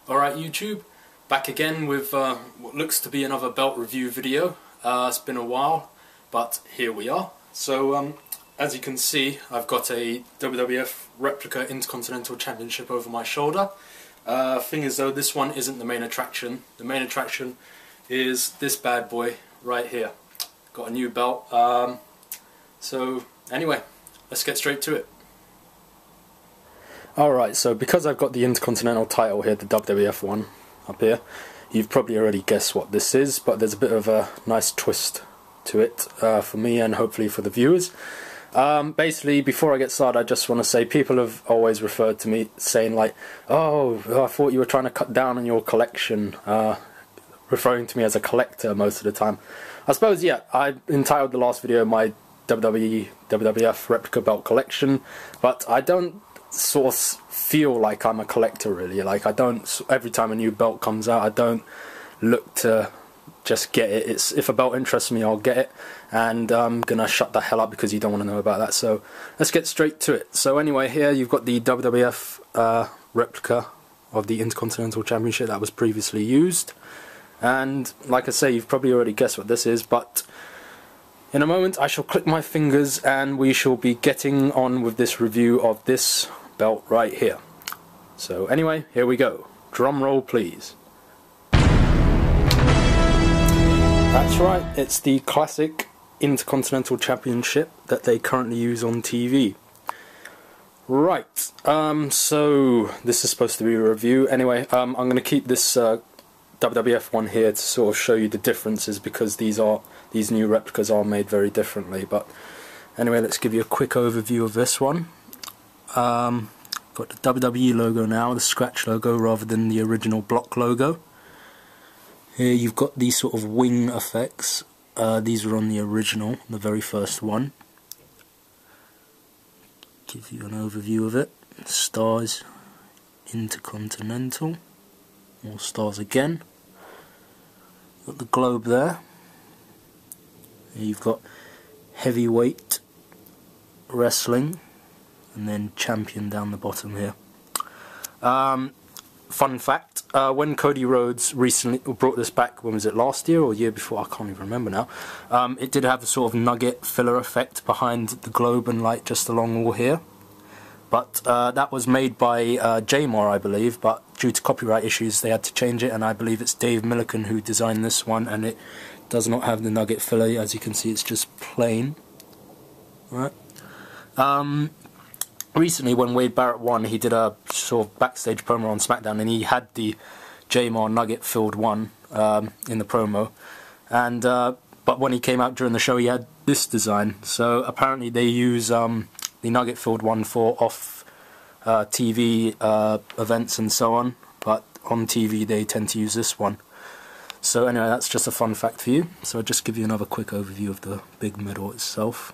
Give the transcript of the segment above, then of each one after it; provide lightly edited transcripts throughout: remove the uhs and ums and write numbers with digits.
Alright YouTube, back again with what looks to be another belt review video. It's been a while, but here we are. So as you can see, I've got a WWF Replica Intercontinental Championship over my shoulder. Thing is though, this one isn't the main attraction. The main attraction is this bad boy right here. Got a new belt. So anyway, let's get straight to it. Alright, so because I've got the Intercontinental title here, the WWF one up here, you've probably already guessed what this is, but there's a bit of a nice twist to it for me and hopefully for the viewers. Basically, before I get started, I just want to say people have always referred to me saying like, oh, I thought you were trying to cut down on your collection, referring to me as a collector most of the time. I suppose, yeah, I entitled the last video my WWF Replica Belt Collection, but I don't sort of feel like I'm a collector really. Like, I don't, every time a new belt comes out, I don't look to just get it. It's, if a belt interests me, I'll get it, and I'm gonna shut the hell up because you don't want to know about that. So let's get straight to it. So anyway, here you've got the WWF replica of the Intercontinental Championship that was previously used, and like I say, you've probably already guessed what this is, but in a moment I shall click my fingers and we shall be getting on with this review of this belt right here. So anyway, here we go. Drum roll please. That's right, it's the classic Intercontinental Championship that they currently use on TV. Right, so this is supposed to be a review. Anyway, I'm going to keep this WWF one here to sort of show you the differences, because these new replicas are made very differently. But anyway, let's give you a quick overview of this one. Got the WWE logo now, the scratch logo rather than the original block logo. Here you've got these sort of wing effects. These were on the original, the very first one. Give you an overview of it. Stars, Intercontinental, more stars again. Got the globe there. Here you've got heavyweight wrestling, and then champion down the bottom here. Fun fact, when Cody Rhodes recently brought this back, when was it, last year or year before, I can't even remember now, it did have a sort of nugget filler effect behind the globe and light just along all here. But that was made by J-Mar, I believe, but due to copyright issues they had to change it, and I believe it's Dave Millican who designed this one, and it does not have the nugget filler. As you can see, it's just plain. Right. Recently, when Wade Barrett won, he did a sort of backstage promo on SmackDown, and he had the J-Mar nugget-filled one in the promo. And but when he came out during the show, he had this design. So apparently, they use the nugget-filled one for off TV events and so on. But on TV, they tend to use this one. So anyway, that's just a fun fact for you. So I'll just give you another quick overview of the big medal itself.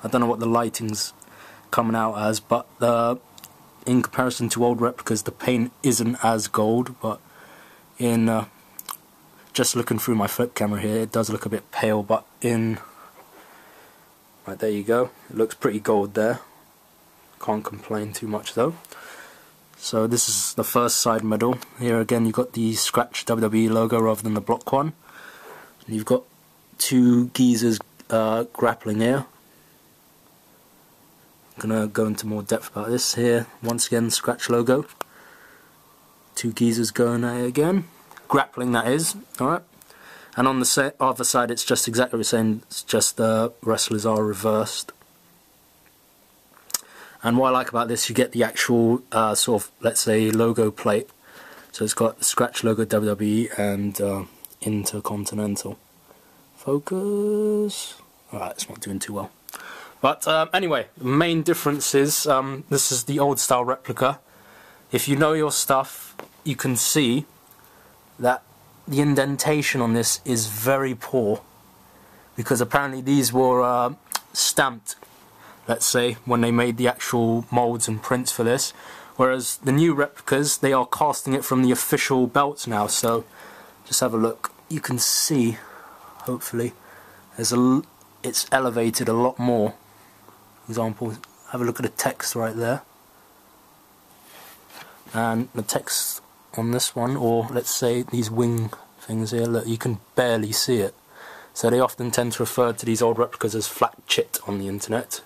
I don't know what the lighting's coming out as, but in comparison to old replicas, the paint isn't as gold, but in just looking through my flip camera here, it does look a bit pale, but in, right, there you go, it looks pretty gold there. Can't complain too much though. So this is the first side medal. Here again you've got the scratch WWE logo rather than the block one. And you've got two geezers grappling here. I'm going to go into more depth about this here. Once again, scratch logo. Two geezers going at it again. Grappling, that is. Alright. And on the other side, it's just exactly the same. It's just the wrestlers are reversed. And what I like about this, you get the actual sort of, let's say, logo plate. So it's got the scratch logo WWE and Intercontinental. Focus. Alright, it's not doing too well. But anyway, the main difference is, this is the old style replica. If you know your stuff, you can see that the indentation on this is very poor, because apparently these were stamped, let's say, when they made the actual molds and prints for this, whereas the new replicas, they are casting it from the official belts now. So just have a look. You can see, hopefully, it's elevated a lot more. For example, have a look at the text right there. and the text on this one, or let's say these wing things here, look, you can barely see it. So they often tend to refer to these old replicas as flat chit on the internet.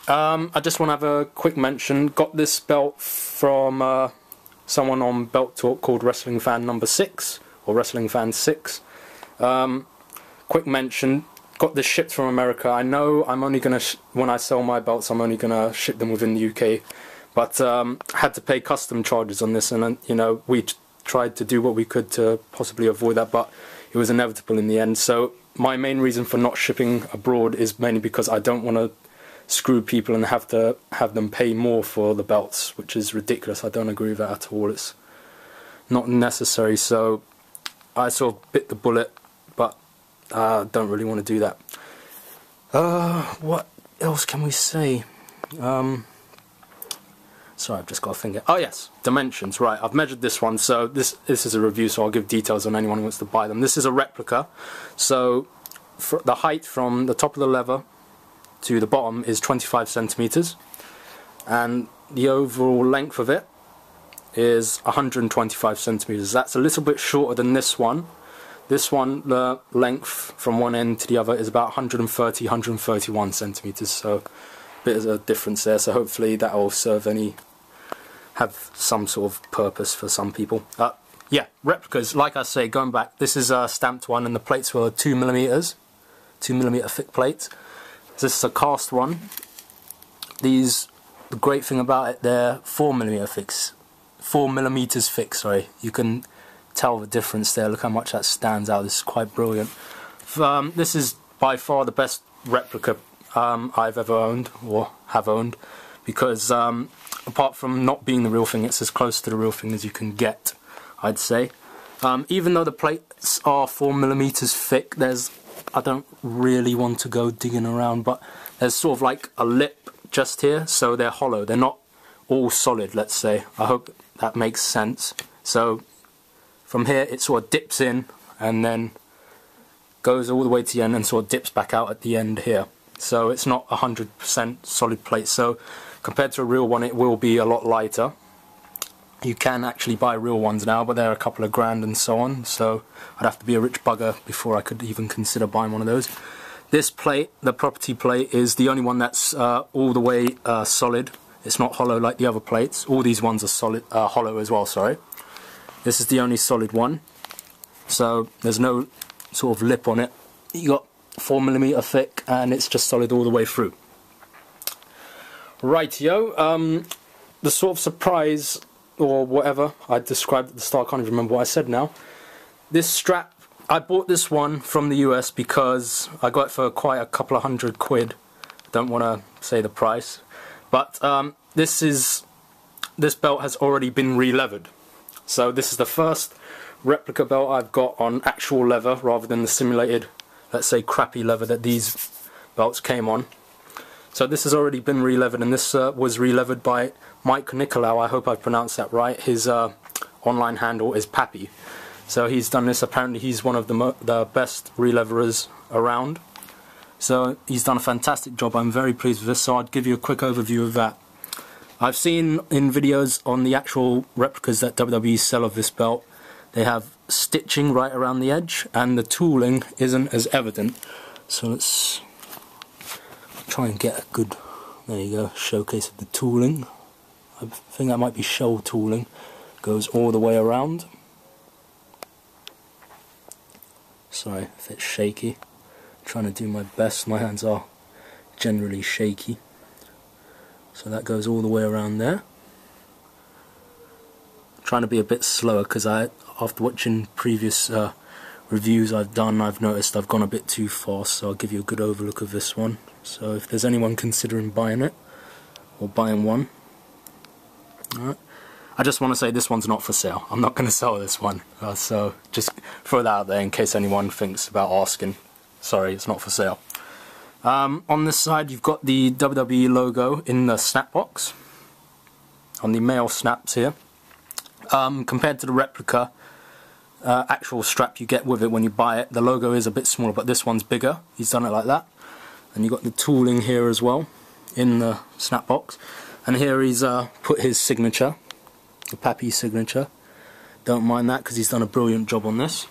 I just want to have a quick mention. Got this belt from someone on Belt Talk called Wrestling Fan Number 6, or Wrestling Fan 6. Quick mention, got this shipped from America. I know I'm only going to, when I sell my belts, I'm only going to ship them within the UK. But had to pay custom charges on this, and you know, we tried to do what we could to possibly avoid that, but it was inevitable in the end. So my main reason for not shipping abroad is mainly because I don't want to screw people and have them pay more for the belts, which is ridiculous. I don't agree with that at all. It's not necessary, so I sort of bit the bullet, but don't really want to do that. What else can we say? Sorry, I've just got to think. Oh yes, dimensions. Right, I've measured this one. So this is a review, so I'll give details on anyone who wants to buy them. This is a replica. So for the height from the top of the lever to the bottom is 25 centimeters, and the overall length of it is 125 centimeters. That's a little bit shorter than this one. This one, the length from one end to the other is about 130, 131 centimeters. So a bit of a difference there. So hopefully that will have some sort of purpose for some people. Yeah, replicas. Like I say, going back, this is a stamped one, and the plates were 2mm, 2mm thick plates. This is a cast one. These, the great thing about it, they're 4mm thick. Sorry, you can tell the difference there. Look how much that stands out. This is quite brilliant. This is by far the best replica I've ever owned, or have owned, because apart from not being the real thing, it's as close to the real thing as you can get, I'd say. Even though the plates are 4mm thick, I don't really want to go digging around, but there's sort of like a lip just here, so they're hollow. They're not all solid, let's say. I hope that makes sense. So from here it sort of dips in and then goes all the way to the end and sort of dips back out at the end here. So it's not 100% solid plate. So compared to a real one, it will be a lot lighter. You can actually buy real ones now, but they're a couple of grand and so on, so I'd have to be a rich bugger before I could even consider buying one of those. This plate, the property plate, is the only one that's all the way solid. It's not hollow like the other plates. All these ones are solid, hollow as well, sorry. This is the only solid one, so there's no sort of lip on it. You got 4mm thick, and it's just solid all the way through. Rightio, the sort of surprise, or whatever I described at the start, I can't even remember what I said now. This strap, I bought this one from the US because I got it for quite a couple of £100. Don't want to say the price, but this belt has already been re-leathered. So this is the first replica belt I've got on actual leather rather than the simulated, let's say, crappy leather that these belts came on. So this has already been re-leathered, and this was re-leathered by Mike Nicolau. I hope I pronounced that right. His online handle is Papi. So he's done this. Apparently he's one of the best re-leatherers around. So he's done a fantastic job. I'm very pleased with this, so I'd give you a quick overview of that. I've seen in videos on the actual replicas that WWE sell of this belt, they have stitching right around the edge, and the tooling isn't as evident. So let's try and get a good, there you go, showcase of the tooling. I think that might be shell tooling. Goes all the way around. Sorry if it's shaky. I'm trying to do my best. My hands are generally shaky. So that goes all the way around there. I'm trying to be a bit slower because after watching previous reviews I've done, I've noticed I've gone a bit too fast, so I'll give you a good overlook of this one. So if there's anyone considering buying it, or buying one, alright. I just want to say this one's not for sale. I'm not going to sell this one, so just throw that out there in case anyone thinks about asking. Sorry, it's not for sale. On this side you've got the WWE logo in the snap box, on the male snaps here. Compared to the replica actual strap you get with it when you buy it, the logo is a bit smaller, but this one's bigger. He's done it like that. And you've got the tooling here as well in the snap box. And here he's put his signature. the Papi signature. Don't mind that because he's done a brilliant job on this.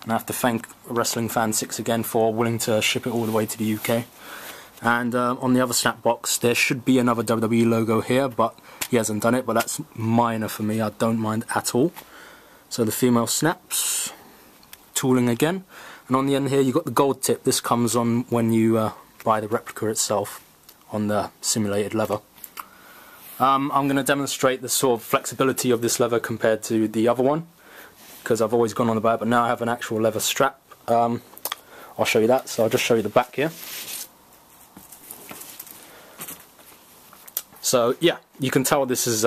And I have to thank Wrestling Fan 6 again for willing to ship it all the way to the UK. And on the other snap box there should be another WWE logo here, but he hasn't done it, but that's minor for me, I don't mind at all. So the female snaps, tooling again, and on the end here you've got the gold tip. This comes on when you buy the replica itself on the simulated leather. I'm going to demonstrate the sort of flexibility of this leather compared to the other one, because I've always gone on about it, but now I have an actual leather strap. I'll show you that, so I'll just show you the back here. So yeah, you can tell this has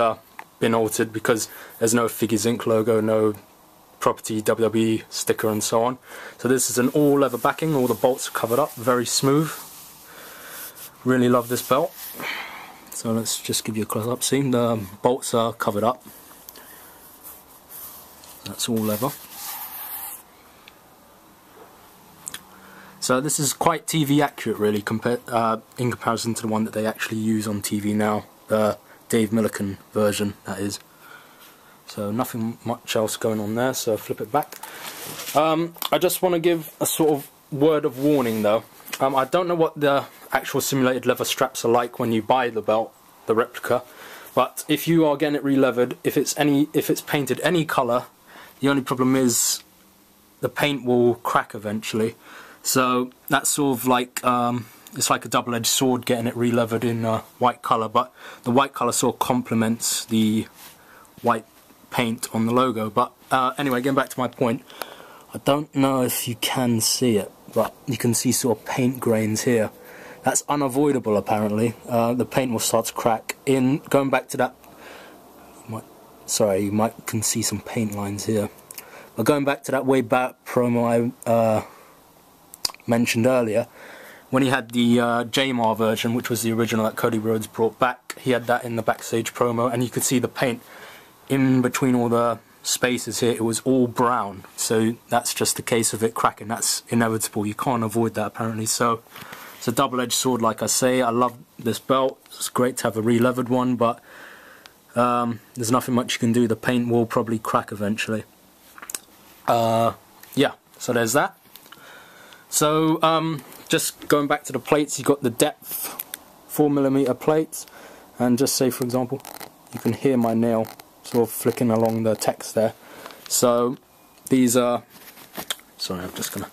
been altered because there's no Figures Inc. logo, no property WWE sticker and so on. So this is an all leather backing, all the bolts are covered up, very smooth. Really love this belt. So let's just give you a close up. See, the bolts are covered up. That's all leather. So this is quite TV accurate really, in comparison to the one that they actually use on TV now, the Dave Millican version that is. So nothing much else going on there, so flip it back. I just want to give a sort of word of warning though. I don't know what the actual simulated leather straps are like when you buy the belt, the replica, but if you are getting it re-leathered, if it's painted any colour, the only problem is the paint will crack eventually. So that's sort of like, it's like a double-edged sword getting it re-leathered in white colour, but the white colour sort of complements the white paint on the logo. But anyway, getting back to my point, I don't know if you can see it, but you can see sort of paint grains here. That's unavoidable apparently. The paint will start to crack. Going back to that, sorry, you can see some paint lines here. But going back to that way back promo I mentioned earlier, when he had the JMR version, which was the original that Cody Rhodes brought back, he had that in the backstage promo, and you could see the paint in between all the spaces here. It was all brown, so that's just the case of it cracking. That's inevitable, you can't avoid that apparently. So it's a double-edged sword, like I say. I love this belt, it's great to have a re-leathered one, but there's nothing much you can do. The paint will probably crack eventually. Yeah, so there's that. So just going back to the plates, you've got the depth 4mm plates, and just say for example, you can hear my nail sort of flicking along the text there. So these are, sorry, I'm just gonna,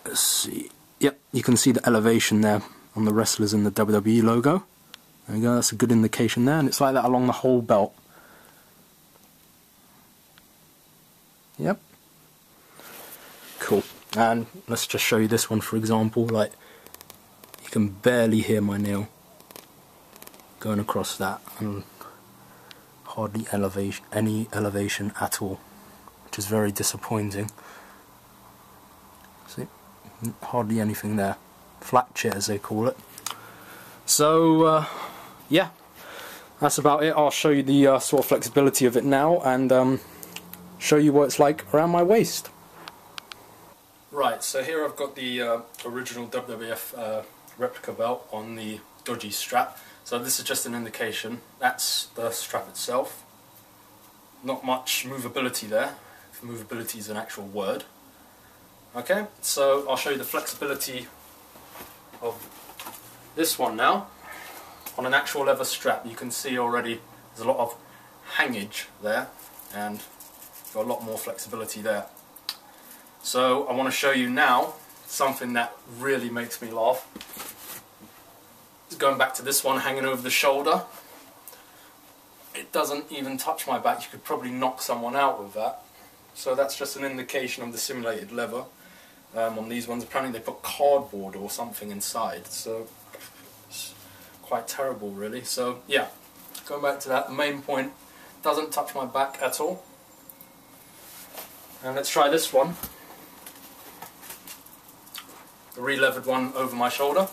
let's see, yep, you can see the elevation there on the wrestlers in the WWE logo. There you go, that's a good indication there, and it's like that along the whole belt. Yep. Cool. And let's just show you this one for example. Like, you can barely hear my nail going across that, and hardly any elevation at all, which is very disappointing. See, hardly anything there. Flat chit as they call it. So yeah, that's about it. I'll show you the sort of flexibility of it now, and show you what it's like around my waist. Right, so here I've got the original WWF replica belt on the dodgy strap. So this is just an indication. That's the strap itself. Not much movability there, if movability is an actual word. Okay, so I'll show you the flexibility of this one now. On an actual leather strap, you can see already there's a lot of hangage there, and got a lot more flexibility there. So I want to show you now something that really makes me laugh. Going back to this one hanging over the shoulder, it doesn't even touch my back. You could probably knock someone out with that. So that's just an indication of the simulated leather. On these ones, apparently they put cardboard or something inside, so it's quite terrible really. So yeah, going back to that, the main point, doesn't touch my back at all. And let's try this one. The re-leathered one over my shoulder.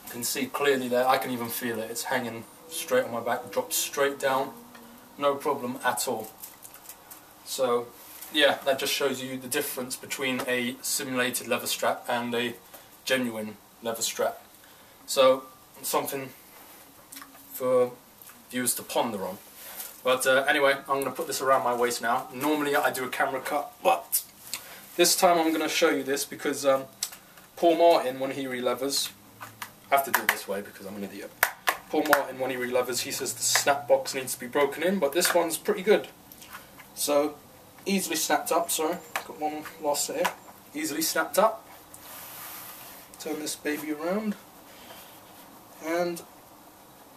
You can see clearly there, I can even feel it, it's hanging straight on my back, drops straight down, no problem at all. So yeah, that just shows you the difference between a simulated leather strap and a genuine leather strap. So something for viewers to ponder on. But anyway, I'm going to put this around my waist now. Normally I do a camera cut, but this time I'm going to show you this because Paul Martin, when he relevers, I have to do it this way because I'm an idiot. Paul Martin, when he relevers, he says the snap box needs to be broken in, but this one's pretty good. So, easily snapped up, sorry, got one last set here. Easily snapped up. Turn this baby around. And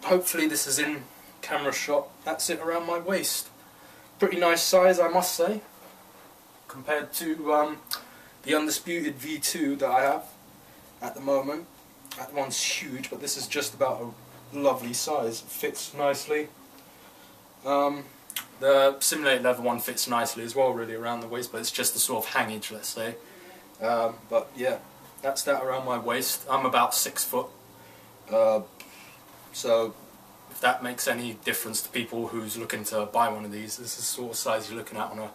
hopefully this is in camera shot. That's it around my waist. Pretty nice size, I must say, compared to the Undisputed V2 that I have at the moment. That one's huge, but this is just about a lovely size. It fits nicely. The simulated leather one fits nicely as well, really, around the waist, but it's just the sort of hangage, let's say. But yeah, that's that around my waist. I'm about 6 foot, so if that makes any difference to people who's looking to buy one of these, this is the sort of size you're looking at on a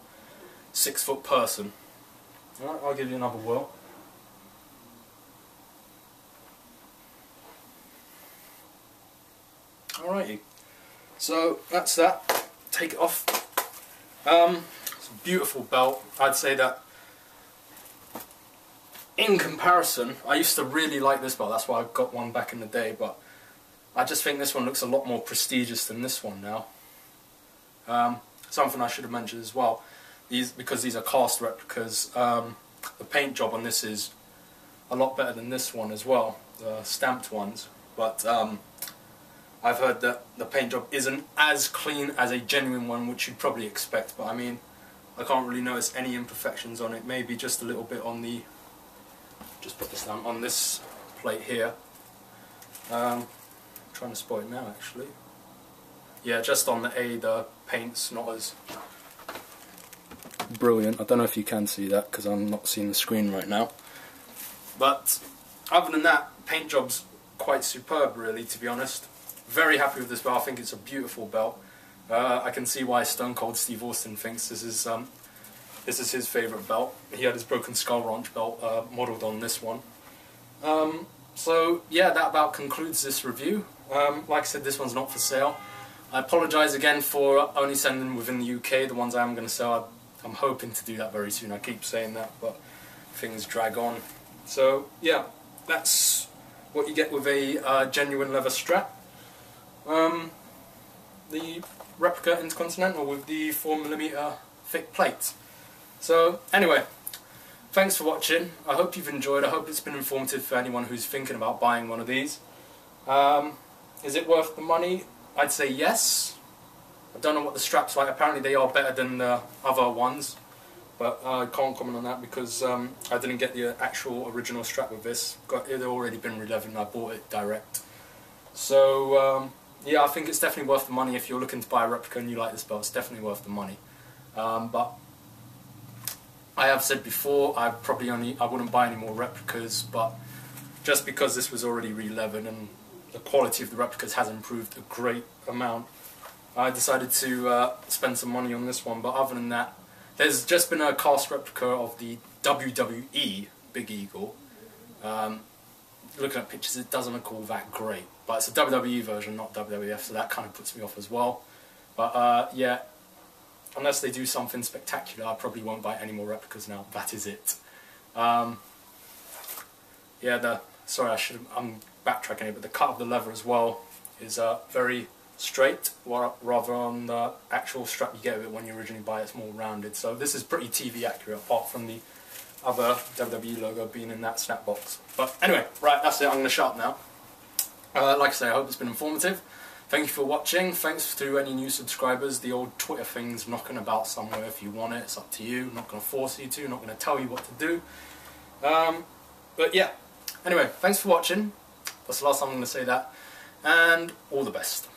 6 foot person. Alright, I'll give you another whirl. Alrighty, so that's that. Take it off. It's a beautiful belt. I'd say that in comparison, I used to really like this belt, that's why I got one back in the day, but I just think this one looks a lot more prestigious than this one now. Something I should have mentioned as well, because these are cast replicas, the paint job on this is a lot better than this one as well, the stamped ones, but I've heard that the paint job isn't as clean as a genuine one, which you'd probably expect, but I mean, I can't really notice any imperfections on it, maybe just a little bit on the, just put this down, on this plate here. I'm trying to spot it now actually. Yeah, just on the A, the paint's not as brilliant. I don't know if you can see that because I'm not seeing the screen right now. But other than that, paint job's quite superb really, to be honest. Very happy with this belt. I think it's a beautiful belt. I can see why Stone Cold Steve Austin thinks this is his favourite belt. He had his Broken Skull Ranch belt modelled on this one. So yeah, that about concludes this review. Like I said, this one's not for sale. I apologise again for only sending within the UK the ones I am going to sell. I'm hoping to do that very soon. I keep saying that, but things drag on. So yeah, that's what you get with a genuine leather strap. The Replica Intercontinental with the 4mm thick plate. So anyway, thanks for watching. I hope you've enjoyed. I hope it's been informative for anyone who's thinking about buying one of these. Is it worth the money? I'd say yes. I don't know what the strap's like. Apparently they are better than the other ones, but I can't comment on that because I didn't get the actual original strap with this. It had already been re-leathered and I bought it direct. So yeah, I think it's definitely worth the money if you're looking to buy a replica and you like this belt. It's definitely worth the money. But I have said before, I wouldn't buy any more replicas, but just because this was already re-leathered and the quality of the replicas has improved a great amount, I decided to spend some money on this one. But other than that, there's just been a cast replica of the WWE Big Eagle. Looking at pictures, it doesn't look all that great, but it's a WWE version, not WWF, so that kind of puts me off as well. But yeah, unless they do something spectacular, I probably won't buy any more replicas now. That is it. Yeah, sorry, I'm backtracking here, but the cut of the leather as well is very straight, rather on the actual strap you get with it when you originally buy it, it's more rounded. So this is pretty TV accurate, apart from the other WWE logo being in that snap box. But anyway, right, that's it. I'm going to shut up now. Like I say, I hope it's been informative. Thank you for watching. Thanks to any new subscribers. The old Twitter thing's knocking about somewhere. If you want it, it's up to you. I'm not going to force you to. I'm not going to tell you what to do. But yeah. Anyway, thanks for watching. That's the last time I'm going to say that. And all the best.